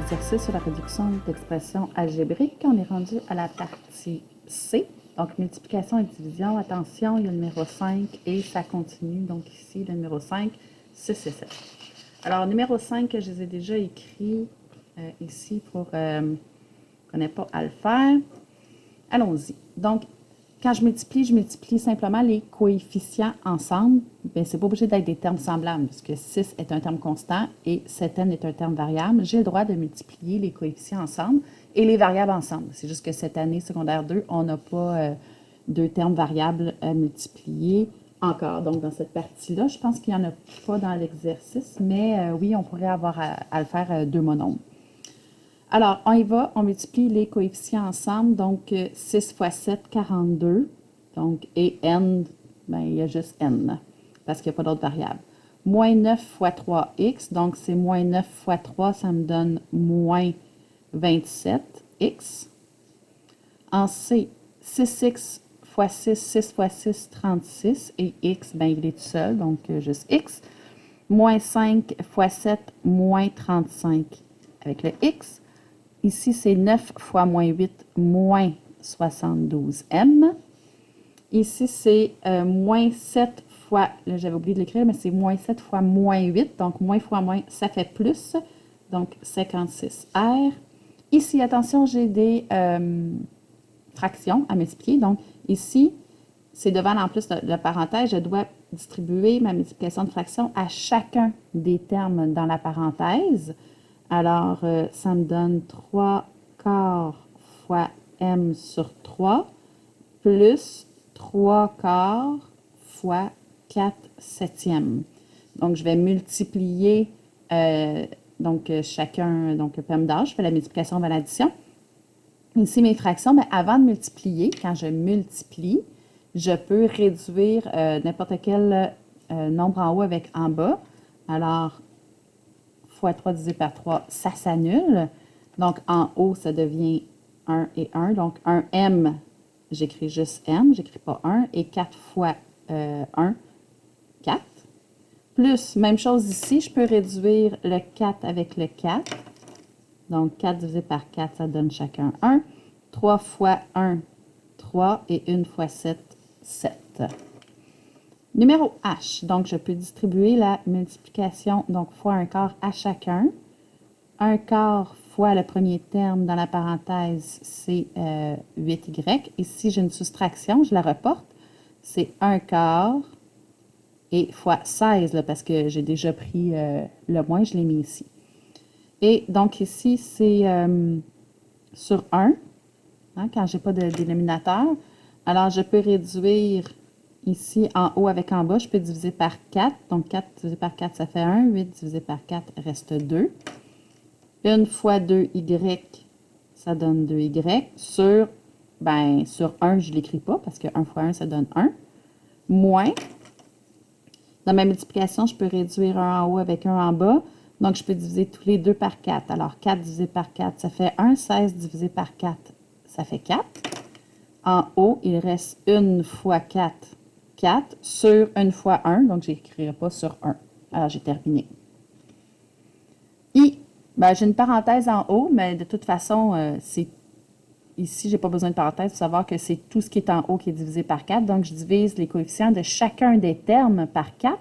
exercice sur la réduction d'expressions algébriques. On est rendu à la partie C. Donc, multiplication et division. Attention, il y a le numéro 5 et ça continue. Donc, ici, le numéro 5, 6 et 7. Alors, numéro 5, je les ai déjà écrits ici pour... je ne connais pas à le faire. Allons-y. Donc, quand je multiplie simplement les coefficients ensemble. Bien, ce n'est pas obligé d'être des termes semblables, puisque 6 est un terme constant et 7n est un terme variable. J'ai le droit de multiplier les coefficients ensemble et les variables ensemble. C'est juste que cette année, secondaire 2, on n'a pas deux termes variables à multiplier encore. Donc, dans cette partie-là, je pense qu'il n'y en a pas dans l'exercice, mais oui, on pourrait avoir à le faire deux monombres. Alors, on y va, on multiplie les coefficients ensemble. Donc, 6 fois 7, 42. Donc, et n, bien, il y a juste n, parce qu'il n'y a pas d'autres variables. Moins 9 fois 3x, donc c'est moins 9 fois 3, ça me donne moins 27x. En C, 6x fois 6, 6 fois 6, 36. Et x, bien, il est tout seul, donc juste x. Moins 5 fois 7, moins 35 avec le x. Ici, c'est 9 fois moins 8, moins 72m. Ici, c'est moins 7 fois, là j'avais oublié de l'écrire, mais c'est moins 7 fois moins 8. Donc, moins fois moins, ça fait plus. Donc, 56r. Ici, attention, j'ai des fractions à multiplier. Donc, ici, c'est devant en plus de la parenthèse, je dois distribuer ma multiplication de fractions à chacun des termes dans la parenthèse. Alors, ça me donne 3 quarts fois m sur 3 plus 3 quarts fois 4 septièmes. Donc, je vais multiplier chacun, donc PM d'âge, je fais la multiplication avant l'addition. Ici, mes fractions, mais avant de multiplier, quand je multiplie, je peux réduire n'importe quel nombre en haut avec en bas. Alors, fois 3 divisé par 3, ça s'annule. Donc, en haut, ça devient 1 et 1. Donc, 1m, j'écris juste m, j'écris pas 1. Et 4 fois 1, 4. Plus, même chose ici, je peux réduire le 4 avec le 4. Donc, 4 divisé par 4, ça donne chacun 1. 3 fois 1, 3. Et 1 fois 7, 7. Numéro H, donc je peux distribuer la multiplication, donc fois un quart à chacun. Un quart fois le premier terme dans la parenthèse, c'est 8y. Ici, j'ai une soustraction, je la reporte. C'est un quart et fois 16, là, parce que j'ai déjà pris le moins, je l'ai mis ici. Et donc ici, c'est sur 1, hein, quand je n'ai pas de dénominateur. Alors, je peux réduire... Ici, en haut avec en bas, je peux diviser par 4. Donc, 4 divisé par 4, ça fait 1. 8 divisé par 4 reste 2. 1 fois 2y, ça donne 2y. Sur 1, je ne l'écris pas parce que 1 fois 1, ça donne 1. Moins. Dans ma multiplication, je peux réduire 1 en haut avec 1 en bas. Donc, je peux diviser tous les deux par 4. Alors, 4 divisé par 4, ça fait 1. 16 divisé par 4, ça fait 4. En haut, il reste 1 fois 4. 4 sur 1 fois 1, donc je n'écrirai pas sur 1. Alors, j'ai terminé. I, ben, j'ai une parenthèse en haut, mais de toute façon, ici, je n'ai pas besoin de parenthèse pour savoir que c'est tout ce qui est en haut qui est divisé par 4. Donc, je divise les coefficients de chacun des termes par 4.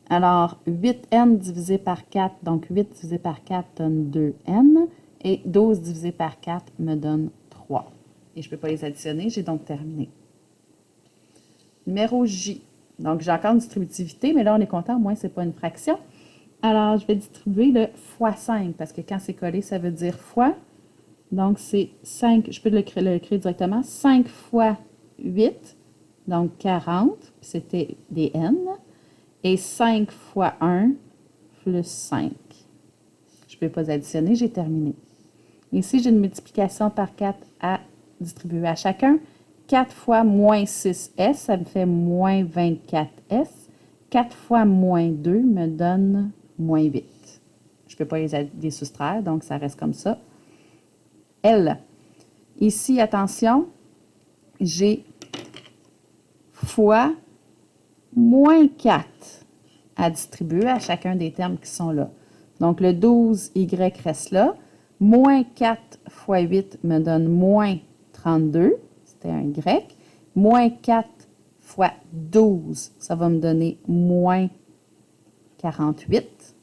Alors, 8n divisé par 4, donc 8 divisé par 4 donne 2n. Et 12 divisé par 4 me donne 3. Et je ne peux pas les additionner, j'ai donc terminé. Numéro J. Donc, j'ai encore une distributivité, mais là, on est content, au moins, ce n'est pas une fraction. Alors, je vais distribuer le fois 5, parce que quand c'est collé, ça veut dire fois. Donc, c'est 5, je peux l'écrire directement, 5 fois 8, donc 40, puis c'était des n, et 5 fois 1 plus 5. Je ne peux pas additionner, j'ai terminé. Ici, j'ai une multiplication par 4 à distribuer à chacun. 4 fois moins 6s, ça me fait moins 24s. 4 fois moins 2 me donne moins 8. Je ne peux pas les soustraire, donc ça reste comme ça. L. Ici, attention, j'ai fois moins 4 à distribuer à chacun des termes qui sont là. Donc, le 12y reste là. Moins 4 fois 8 me donne moins 32. C'était un y. Moins 4 fois 12, ça va me donner moins 48.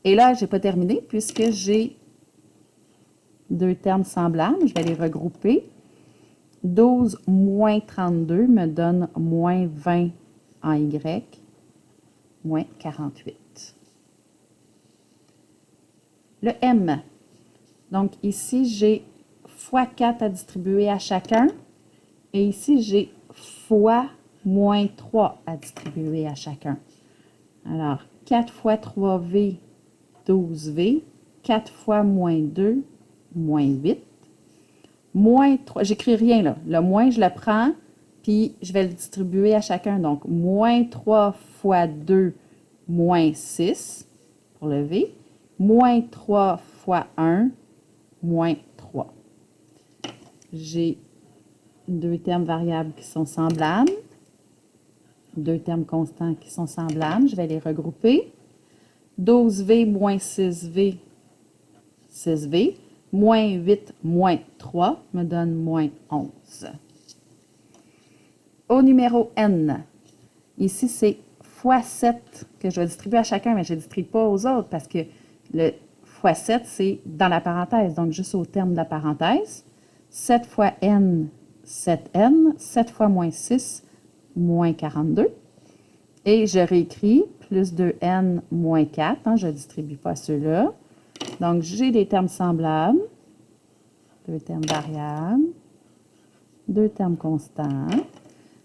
Et là, je n'ai pas terminé puisque j'ai deux termes semblables. Je vais les regrouper. 12 moins 32 me donne moins 20 en y, moins 48. Le m. Donc, ici, j'ai fois 4 à distribuer à chacun. Et ici, j'ai fois moins 3 à distribuer à chacun. Alors, 4 fois 3v, 12v. 4 fois moins 2, moins 8. Moins 3, j'écris rien là. Le moins, je le prends, puis je vais le distribuer à chacun. Donc, moins 3 fois 2, moins 6 pour le v. Moins 3 fois 1, moins 3. J'ai deux termes variables qui sont semblables. Deux termes constants qui sont semblables. Je vais les regrouper. 12v moins 6v, 6v. Moins 8 moins 3 me donne moins 11. Au numéro n, ici c'est fois 7 que je vais distribuer à chacun, mais je ne distribue pas aux autres parce que le fois 7, c'est dans la parenthèse, donc juste au terme de la parenthèse. 7 fois n, 7n. 7 fois moins 6, moins 42. Et je réécris plus 2n moins 4. Hein, je ne distribue pas ceux-là. Donc, j'ai des termes semblables, deux termes variables, deux termes constants.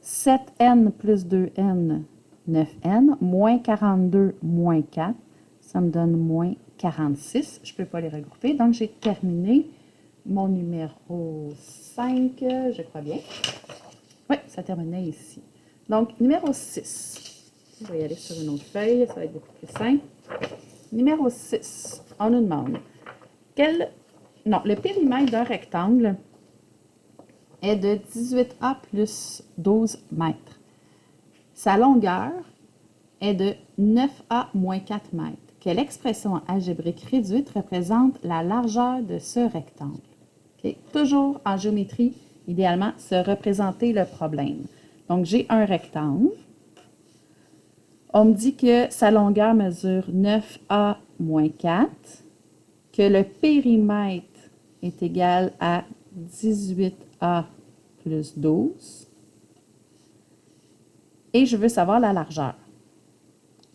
7n plus 2n, 9n, moins 42, moins 4, ça me donne moins 46. Je ne peux pas les regrouper. Donc, j'ai terminé mon numéro 5, je crois bien. Oui, ça terminait ici. Donc, numéro 6. On va y aller sur une autre feuille, ça va être beaucoup plus simple. Numéro 6, on nous demande le périmètre d'un rectangle est de 18A plus 12 mètres. Sa longueur est de 9A moins 4 mètres. Quelle expression algébrique réduite représente la largeur de ce rectangle? Okay. Toujours en géométrie, idéalement, se représenter le problème. Donc, j'ai un rectangle. On me dit que sa longueur mesure 9A moins 4, que le périmètre est égal à 18A plus 12, et je veux savoir la largeur.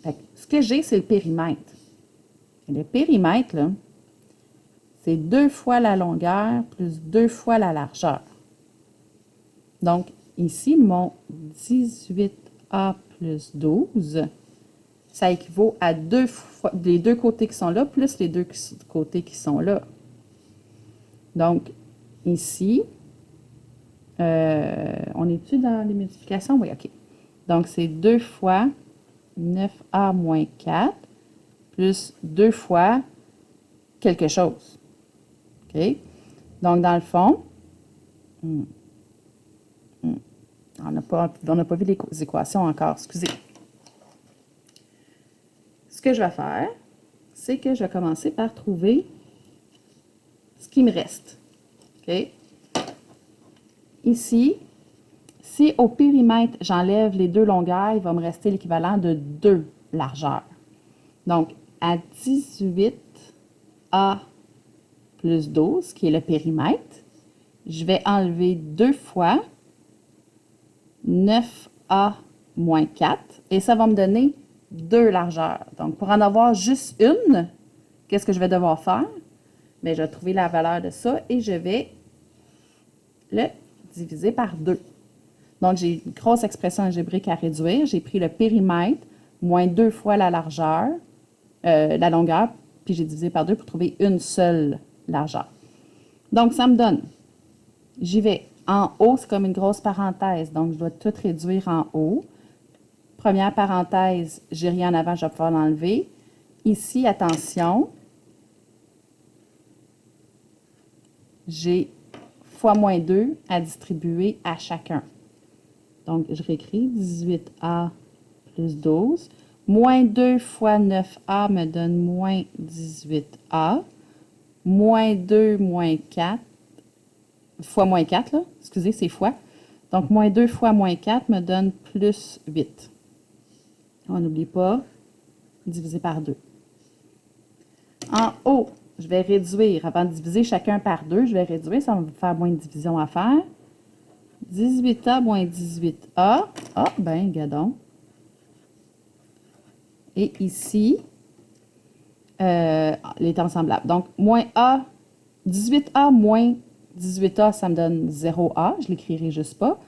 Fait que ce que j'ai, c'est le périmètre. Et le périmètre, là, c'est 2 fois la longueur plus 2 fois la largeur. Donc, ici, mon 18A plus 12, ça équivaut à 2 fois les deux côtés qui sont là, plus les deux côtés qui sont là. Donc, ici, on est-tu dans les multiplications? Oui, OK. Donc, c'est 2 fois 9A moins 4 plus 2 fois quelque chose. OK? Donc, dans le fond, on n'a pas vu les équations encore, excusez. Ce que je vais faire, c'est que je vais commencer par trouver ce qui me reste. OK? Ici, si au périmètre, j'enlève les deux longueurs, il va me rester l'équivalent de 2 largeurs. Donc, à 18A plus 12, qui est le périmètre, je vais enlever 2 fois 9A moins 4, et ça va me donner 2 largeurs. Donc, pour en avoir juste une, qu'est-ce que je vais devoir faire? Bien, je vais trouver la valeur de ça et je vais le diviser par 2. Donc, j'ai une grosse expression algébrique à réduire. J'ai pris le périmètre moins 2 fois la largeur, la longueur, puis j'ai divisé par 2 pour trouver une seule largeur. Donc, ça me donne, j'y vais. En haut, c'est comme une grosse parenthèse, donc je dois tout réduire en haut. Première parenthèse, j'ai rien en avant, je vais pouvoir l'enlever. Ici, attention, j'ai fois moins 2 à distribuer à chacun. Donc, je réécris 18A plus 12, Moins 2 fois 9a me donne moins 18a. Moins 2 moins 4, fois moins 4, là, excusez, c'est fois. Donc, moins 2 fois moins 4 me donne plus 8. On n'oublie pas, diviser par 2. En haut, je vais réduire. Avant de diviser chacun par 2, je vais réduire. Ça va me faire moins de division à faire. 18a moins 18a. Ah, ben, gadon. Et ici, les temps semblables. Donc, moins a, 18a moins 18a, ça me donne 0a. Je ne l'écrirai juste pas.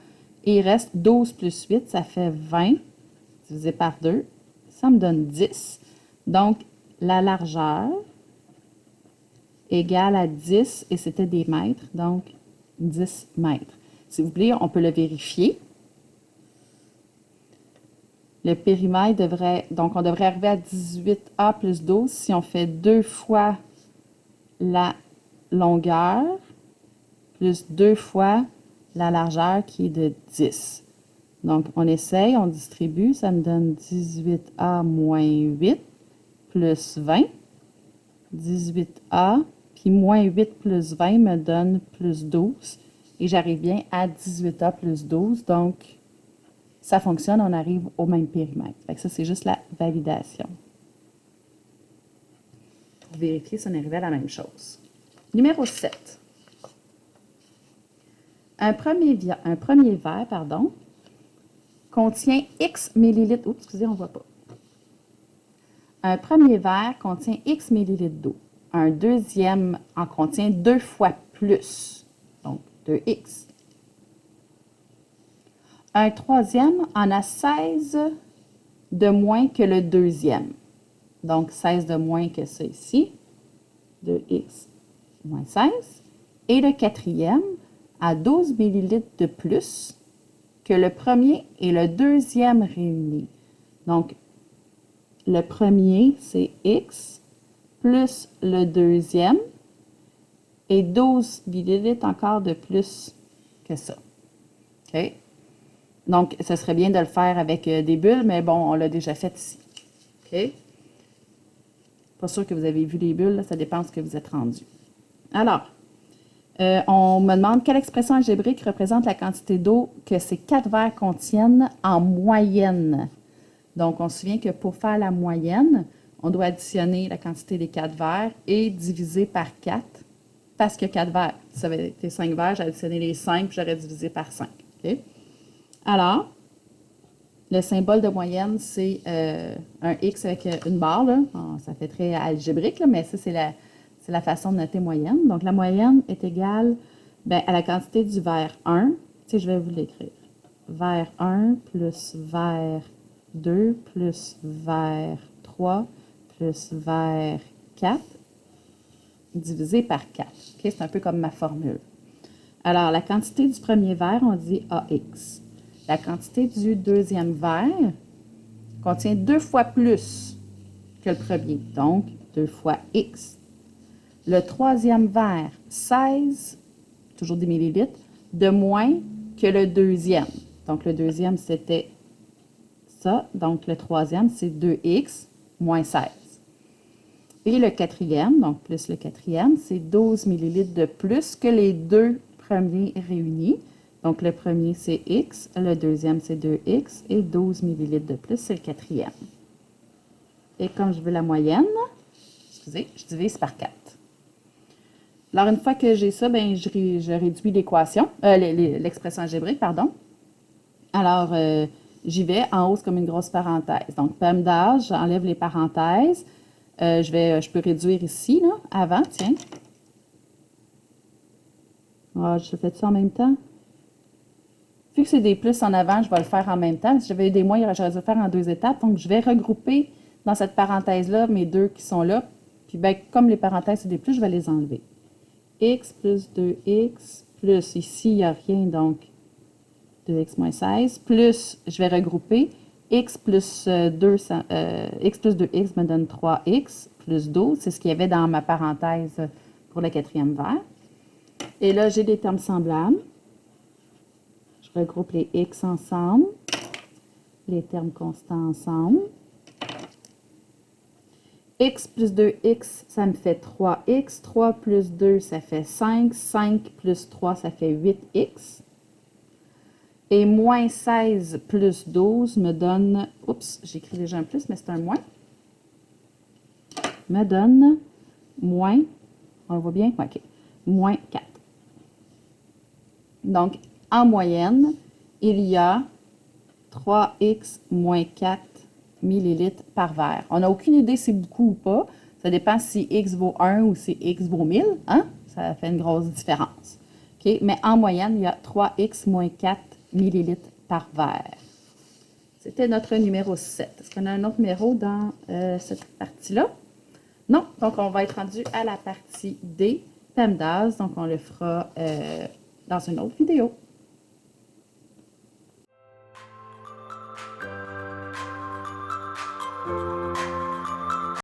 Et il reste 12 plus 8, ça fait 20 divisé par 2. Ça me donne 10. Donc, la largeur égale à 10, et c'était des mètres, donc 10 mètres. Si vous voulez, on peut le vérifier. Le périmètre devrait, donc on devrait arriver à 18a plus 12 si on fait 2 fois la longueur plus 2 fois la largeur qui est de 10. Donc, on essaye, on distribue, ça me donne 18a moins 8 plus 20. 18a, puis moins 8 plus 20 me donne plus 12. Et j'arrive bien à 18a plus 12. Donc, ça fonctionne, on arrive au même périmètre. Fait que ça, c'est juste la validation. Pour vérifier si on est arrivé à la même chose. Numéro 7. Un premier verre, contient X millilitres. Oups, excusez, on ne voit pas. Un premier verre contient X millilitres d'eau. Un deuxième en contient 2 fois plus, donc 2X. Un troisième en a 16 de moins que le deuxième. Donc 16 de moins que ça ici. 2X moins 16. Et le quatrième a 12 millilitres de plus que le premier et le deuxième réunis. Donc, le premier, c'est X, plus le deuxième, et 12 millilitres encore de plus que ça. OK? Donc, ce serait bien de le faire avec des bulles, mais bon, on l'a déjà fait ici. OK? Pas sûr que vous avez vu les bulles, là, ça dépend de ce que vous êtes rendu. Alors, on me demande quelle expression algébrique représente la quantité d'eau que ces 4 verres contiennent en moyenne. Donc, on se souvient que pour faire la moyenne, on doit additionner la quantité des 4 verres et diviser par 4, parce que 4 verres. Si ça avait été 5 verres, j'ai additionné les 5, puis j'aurais divisé par 5. Okay? Alors, le symbole de moyenne, c'est un X avec une barre. Là. Bon, ça fait très algébrique, là, mais ça, c'est la façon de noter moyenne. Donc, la moyenne est égale à la quantité du verre 1. Tu sais, je vais vous l'écrire. Verre 1 plus verre 2 plus verre 3 plus verre 4 divisé par 4. Okay? C'est un peu comme ma formule. Alors, la quantité du premier verre, on dit AX. La quantité du deuxième verre contient 2 fois plus que le premier, donc 2 fois X. Le troisième verre, 16, toujours des millilitres, de moins que le deuxième. Donc, le deuxième, c'était ça. Donc, le troisième, c'est 2X moins 16. Et le quatrième, donc plus le quatrième, c'est 12 millilitres de plus que les deux premiers réunis. Donc, le premier, c'est X, le deuxième, c'est 2X, et 12 millilitres de plus, c'est le quatrième. Et comme je veux la moyenne, excusez, je divise par 4. Alors, une fois que j'ai ça, je réduis l'équation, l'expression algébrique, pardon. Alors, j'y vais en haut, c'est comme une grosse parenthèse. Donc, pomme d'âge, j'enlève les parenthèses. Je peux réduire ici, là, avant, tiens. Ah, je fais ça en même temps. Vu que c'est des plus en avant, je vais le faire en même temps. Si j'avais eu des moins, j'aurais dû le faire en 2 étapes. Donc, je vais regrouper dans cette parenthèse-là mes 2 qui sont là. Puis, comme les parenthèses, c'est des plus, je vais les enlever. X plus 2X plus, ici, il n'y a rien, donc 2X moins 16. Plus, je vais regrouper. X plus 2X me donne 3X plus 12. C'est ce qu'il y avait dans ma parenthèse pour le quatrième verre. Et là, j'ai des termes semblables. Je regroupe les X ensemble, les termes constants ensemble. X plus 2x, ça me fait 3x. 3 plus 2, ça fait 5. 5 plus 3, ça fait 8x. Et moins 16 plus 12 me donne... Oups, j'écris déjà un plus, mais c'est un moins. Me donne moins... On le voit bien? OK. Moins 4. Donc, en moyenne, il y a 3x moins 4 millilitres par verre. On n'a aucune idée si c'est beaucoup ou pas. Ça dépend si x vaut 1 ou si x vaut 1000. Hein? Ça fait une grosse différence. OK? Mais en moyenne, il y a 3x moins 4 millilitres par verre. C'était notre numéro 7. Est-ce qu'on a un autre numéro dans cette partie-là? Non. Donc, on va être rendu à la partie D, PEMDAS. Donc, on le fera dans une autre vidéo.